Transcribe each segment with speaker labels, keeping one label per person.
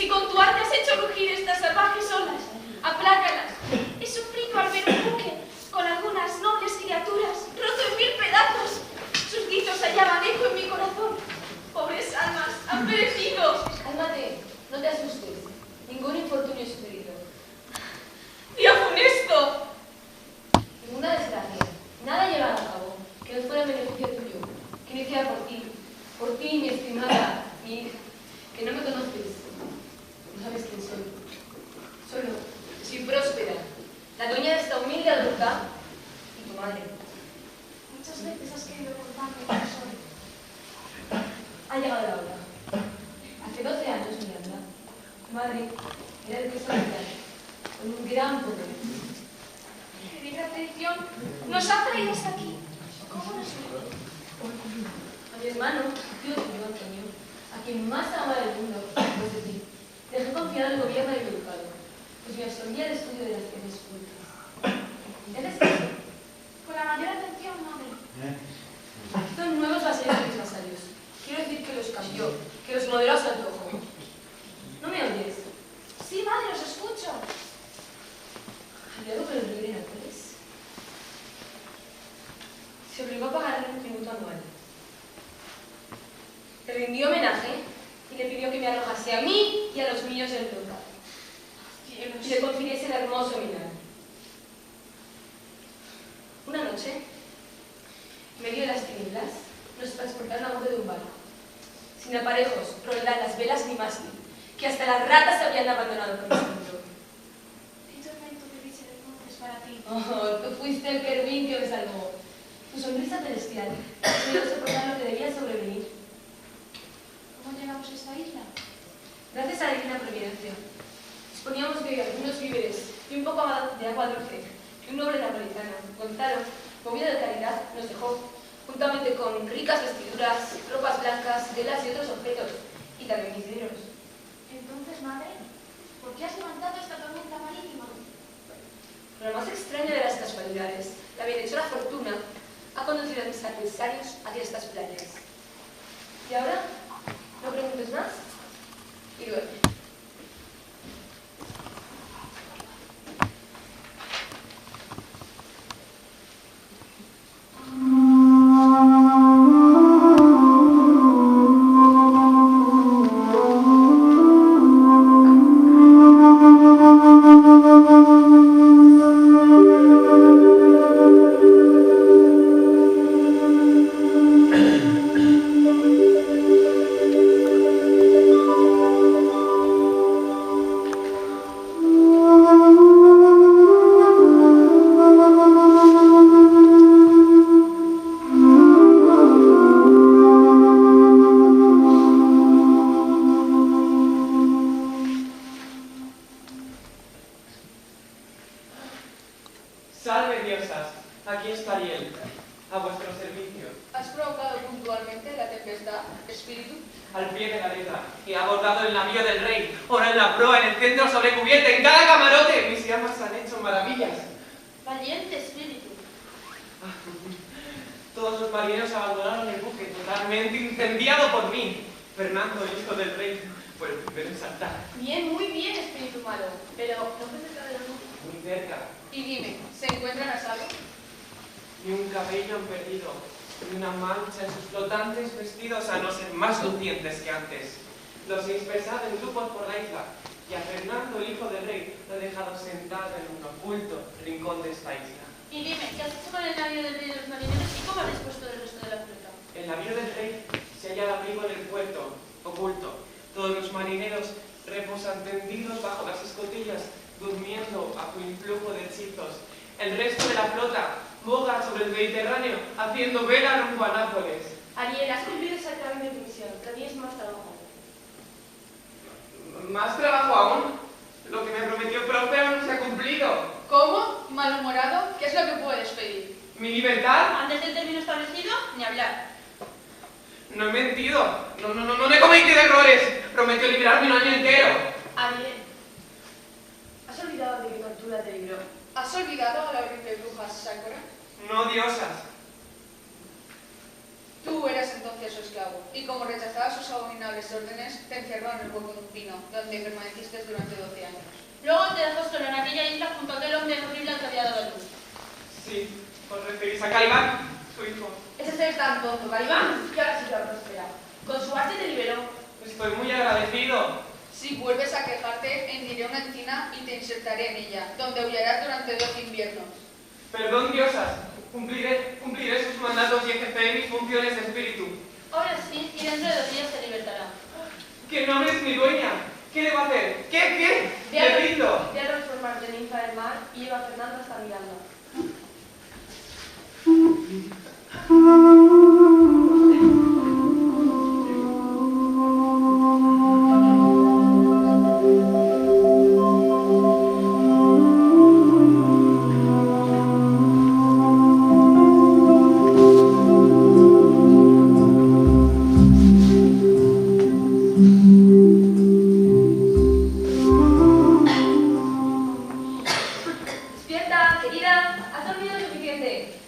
Speaker 1: Si con tu arte has hecho rugir estas salvajes olas, aplácalas. He sufrido al ver un buque con algunas nobles criaturas roto en mil pedazos. Sus gritos hallaban eco en mi corazón. Pobres almas, han perecido.
Speaker 2: Cálmate, no te asustes. Ningún infortunio es sucedido.
Speaker 1: ¡Día funesto!
Speaker 2: Ninguna desgracia. Nada llevado a cabo que no fuera en beneficio tuyo, que no hiciera por ti, mi estimada, mi hija, que no me conoces. No sabes quién soy. Soy Próspera, la dueña de esta humilde alberca y tu madre.
Speaker 1: Muchas veces has querido contarme quién soy.
Speaker 2: Ha llegado la hora. Hace 12 años, Miranda, tu madre era de personalidad, con un gran poder.
Speaker 1: ¡Qué digna traición! Nos ha traído hasta aquí. ¿Cómo nos veo?
Speaker 2: A mi hermano, tío tuyo, Antonio, a quien más amaba del mundo, después de ti, dejé confiado el gobierno de mi ducado, pues me absorbía el estudio de las ciencias públicas. ¿Entiendes eso?
Speaker 1: Con la mayor atención, madre.
Speaker 2: Son nuevos vasallos de mis vasallos. Quiero decir que los cambió, que los modeló a su antojo. ¿No me oyes?
Speaker 1: Sí, madre, os escucho.
Speaker 2: Aliado con el rey de Nápoles, se obligó a pagarle un tributo anual. Le rindió homenaje y le pidió que me arrojase a mí y a los míos del ducado. Y le confiriese el hermoso Milán. Una noche, en medio de las tinieblas, nos transportaron a bordo de un barco, sin aparejos, roldanas, velas ni mástil, que hasta las ratas habían abandonado por el centro.
Speaker 1: ¿Qué tormento vivís en el monte es para ti?
Speaker 2: Oh, tú fuiste el querubín que me salvó. Tu sonrisa celestial me dio soportar lo que debía sobrevenir.
Speaker 1: ¿Cómo llegamos a esta isla?
Speaker 2: Gracias a la divina providencia, disponíamos de algunos víveres y un poco de agua dulce que un noble napolitano, Gonzalo, movido de caridad, nos dejó, juntamente con ricas vestiduras, ropas blancas, telas y otros objetos, y también mis dineros.
Speaker 1: Entonces, madre, ¿por qué has levantado esta tormenta marítima?
Speaker 2: Pero la más extraña de las casualidades, la bienhechora fortuna, ha conducido a mis adversarios hacia estas playas. ¿Y ahora? ¿No preguntes más? Y duerme.
Speaker 3: Salve, diosas, aquí está Ariel, a vuestro servicio.
Speaker 4: ¿Has provocado puntualmente la tempestad, espíritu?
Speaker 3: Al pie de la letra, he abordado el navío del rey, ahora en la proa, en el centro, sobre cubierta, en cada camarote, mis llamas han hecho maravillas.
Speaker 1: Valiente espíritu.
Speaker 3: Todos los marineros abandonaron el buque, totalmente incendiado por mí. Fernando, el hijo del rey, fue el primero en saltar.
Speaker 1: Bien, muy bien, espíritu malo. Pero no fue cerca de la luz.
Speaker 3: Muy cerca,
Speaker 4: Y dime, ¿se encuentran a salvo?
Speaker 3: ni un cabello han perdido, ni una mancha en sus flotantes vestidos, a no ser más lucientes que antes. Los he dispersado en grupos por la isla, y a Fernando, el hijo del rey, lo he dejado sentado en un oculto rincón de esta isla.
Speaker 1: Y dime, ¿qué has hecho con el navío del rey de los marineros y cómo has dispuesto del resto de la flota?
Speaker 3: El navío del rey se halla al abrigo en el puerto, oculto. Todos los marineros reposan tendidos bajo las escotillas, durmiendo bajo influjo de hechizos. El resto de la flota boga sobre el Mediterráneo, haciendo vela rumbo a Nápoles.
Speaker 1: Ariel, has cumplido exactamente tu misión. Tenías más trabajo.
Speaker 3: ¿Más trabajo aún? Lo que me prometió Próspero no se ha cumplido.
Speaker 4: ¿Cómo? ¿Malhumorado? ¿Qué es lo que puedes pedir?
Speaker 3: ¿Mi libertad?
Speaker 1: Antes del término establecido, ni hablar.
Speaker 3: No he mentido. No he cometido errores. Prometió liberarme un año entero.
Speaker 1: Ariel, ¿has olvidado de qué tortura te libró?
Speaker 4: ¿Has olvidado a la horrible bruja Sácora?
Speaker 3: No, diosas.
Speaker 4: Tú eras entonces su esclavo, y como rechazabas sus abominables órdenes, te encerró en el hueco de un pino, donde permaneciste durante 12 años.
Speaker 2: Luego te dejó solo en aquella isla junto a aquel hombre horrible al que había dado a luz.
Speaker 3: Sí, os referís a Calibán, su hijo.
Speaker 5: Ese ser tan tonto, Calibán, que ahora sí que ha prosperado. Con su arte te liberó.
Speaker 3: Estoy muy agradecido.
Speaker 4: Si vuelves a quejarte, hendiré una encina y te insertaré en ella, donde aullarás durante 12 inviernos.
Speaker 3: Perdón, diosas. Cumpliré sus mandatos y ejerceré mis funciones de espíritu.
Speaker 2: Ahora sí, y dentro de 2 días se libertará.
Speaker 3: ¡Que no es mi dueña! ¿Qué debo hacer? ¿Qué? ¡Le rindo!
Speaker 5: Ve a transformarte en ninfa del mar y lleva a Fernando hasta Miranda. Despierta, querida. ¿Has dormido suficiente?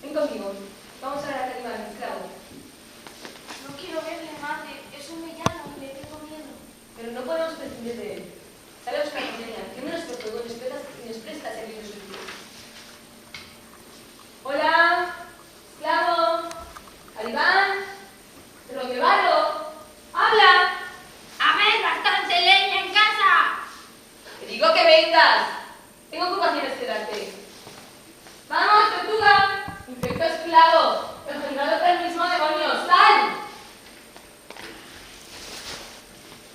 Speaker 5: Ven conmigo. Vamos a ver a Calibán, esclavo.
Speaker 1: No quiero verle, madre. Es un villano y le tengo miedo.
Speaker 5: Pero no podemos prescindir de él. Sabemos que la que menos por todo nos presta servicios útiles. Hola, esclavo. Calibán. Roquebarro. ¡Habla!
Speaker 1: ¡A ver, bastante leña en casa!
Speaker 5: Te digo que vengas. Tengo ocupaciones que darte. ¡Vamos, tortuga! ¡Infecto esclavo! ¡Engendrado por el mismo demonio! ¡Sal!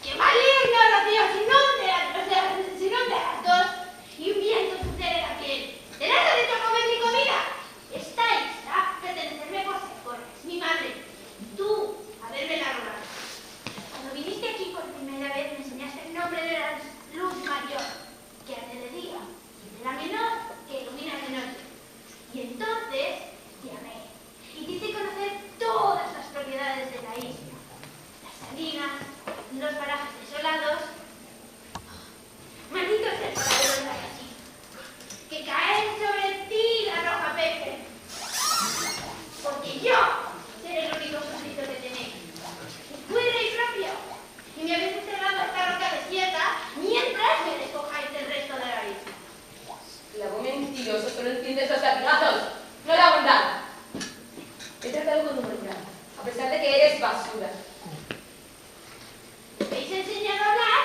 Speaker 1: ¡Qué maligno, Rocío! ¡Se inunda las dos! ¡Y un viento sucede la piel! ¡Tened derecho a comer mi comida! Esta isla pertenecerme por ser es mi madre. Tú, haberme la robado. Cuando viniste aquí por primera vez me enseñaste el nombre de la luz mayor, que hace de día, y de la menor, que ilumina de noche. Y entonces te amé y te hice conocer todas las propiedades de la isla. Las salinas, los parajes desolados. Maldito es el paradero de la así. Que cae sobre ti la roja peje. Porque yo seré el único súbdito que tenéis. Fuera y propio. Y me habéis encerrado a esta roca desierta mientras me despojáis del resto de la isla.
Speaker 5: Esclavo mentiroso, solo entiendes los latigazos, no la bondad. He tratado con humanidad, a pesar de que eres basura.
Speaker 1: ¿Me habéis enseñado a hablar?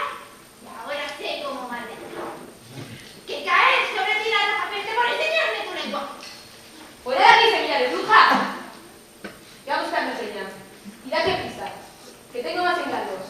Speaker 1: Y ahora sé cómo maldecirlo. Que caes sobre ti la roja peste por enseñarme tu lengua.
Speaker 5: ¡Fuera de aquí, semilla de bruja! Ve a buscar mi seña. Y date prisa, que tengo más encargos.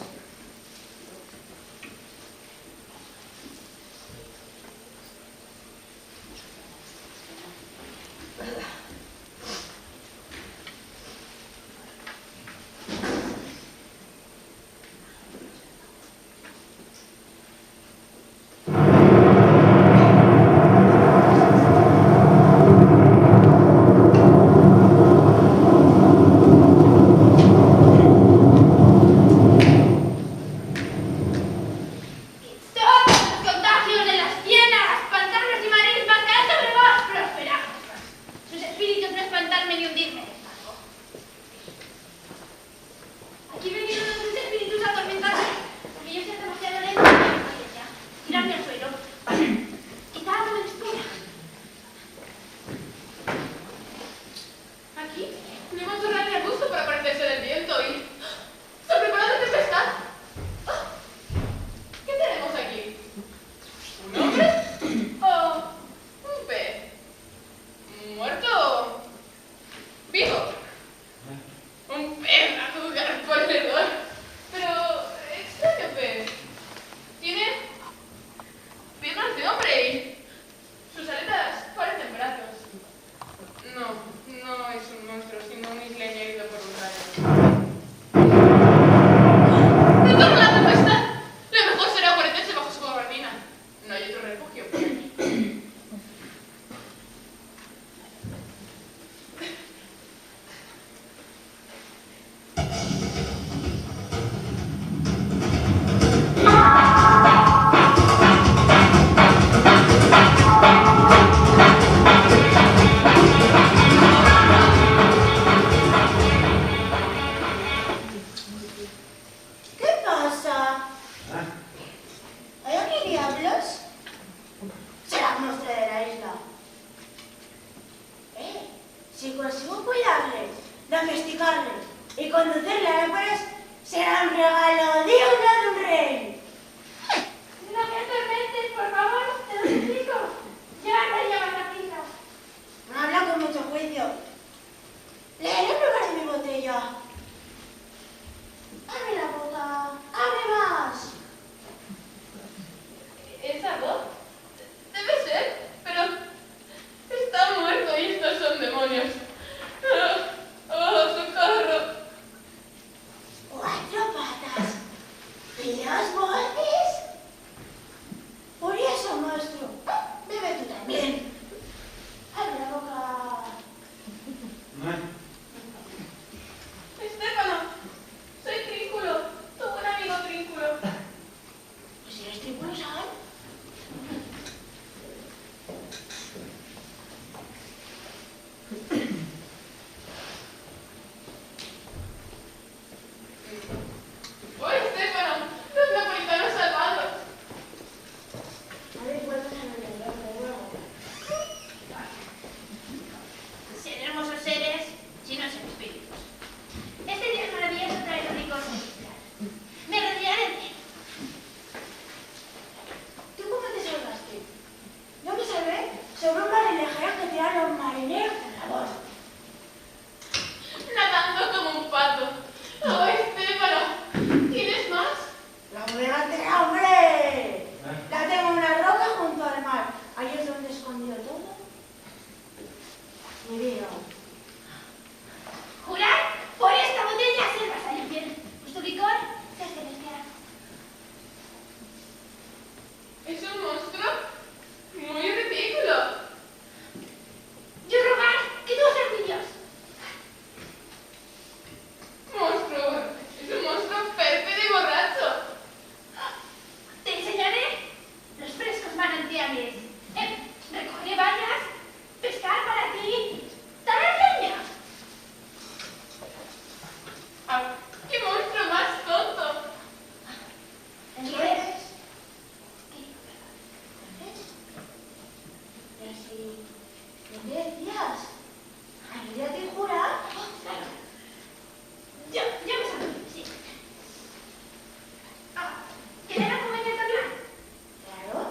Speaker 4: No es un monstruo, sino un isleño herido por un rayo.
Speaker 6: domesticarle y conducirle a Nápoles será un regalo digno de un rey.
Speaker 1: No me atormentes, por favor, te lo suplico. Lleva la prisa.
Speaker 6: Habla con mucho juicio. Leeré el lugar de mi botella. Abre la boca. ¡Abre más!
Speaker 2: ¿Esa voz? Debe ser, pero está muerto y estos son demonios. ¡Oh, socorro!
Speaker 6: 4 patas y 2 voces. Por eso, monstruo. Bebe tú también. Abre la boca.
Speaker 1: Estéfano, soy Trínculo, tu buen amigo Trínculo.
Speaker 6: Pues si eres Trínculo, ¿sabes?
Speaker 1: ¡Oh, Estéfano! ¡Los napolitanos salvados!
Speaker 6: A ver, vuelves a beber de nuevo.
Speaker 1: Ser hermosos seres, si no son espíritus. Este día es maravilloso traer un licor celestial. Me rodearé de él.
Speaker 6: ¿Tú cómo te salvaste? Yo me salvé sobre un marinero que tiraron los marineros por la borda.
Speaker 1: Nadando como un pato. ¡Oh, Estéfano! ¿Tienes más?
Speaker 6: ¡La bodega entera, hombre! La tengo en una roca junto al mar. Ahí es donde he escondido todo. Mi vino.
Speaker 1: Jurar por esta botella se va a salir bien. Vuestro licor es celestial.
Speaker 2: ¿Es un monstruo? Muy ridículo.
Speaker 1: Yo rogar que tú seas mi Dios.
Speaker 2: Monstruo. Es un monstruo pérfido y borracho.
Speaker 1: Te enseñaré los frescos manantiales. Recogeré bayas, pescar para ti, talar leña.
Speaker 2: Ah, ¡qué monstruo más tonto!
Speaker 6: ¿Quieres? Pero si... ¿Qué decías? ¿Ayúdate y jurar?
Speaker 1: Claro. Yo me salgo, sí. ¿Quieres acompañarte a hablar?
Speaker 6: Claro.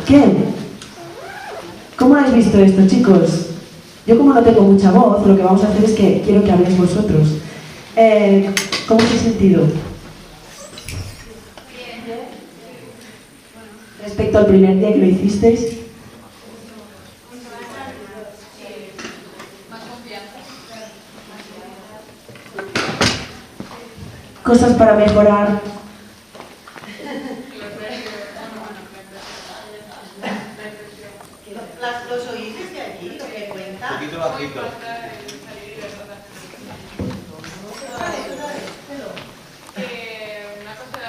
Speaker 7: ¿Qué? ¿Cómo habéis visto esto, chicos? Yo como no tengo mucha voz, lo que vamos a hacer es que quiero que habléis vosotros. ¿Cómo os habéis sentido? Respecto al primer día que lo hicisteis. Cosas para mejorar.
Speaker 8: ¿Los oís desde allí, lo que cuenta?
Speaker 9: Un poquito bajito.
Speaker 3: Una de las cosas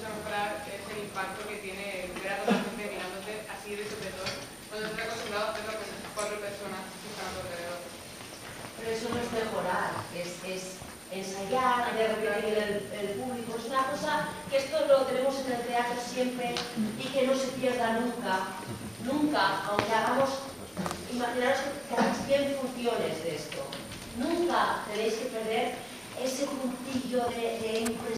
Speaker 3: a mejorar es el impacto que tiene ver a toda la gente mirándote así de sopetón cuando estás acostumbrado a hacerlo con 4 personas que están a tu alrededor.
Speaker 10: Pero eso no es mejorar, es ensayar, de repetir el público. Es una cosa que esto lo tenemos en el teatro siempre y que no se pierda nunca. Nunca, aunque hagamos, imaginaros que hagamos 100 funciones de esto, nunca nunca tenéis que perder ese puntillo de impresión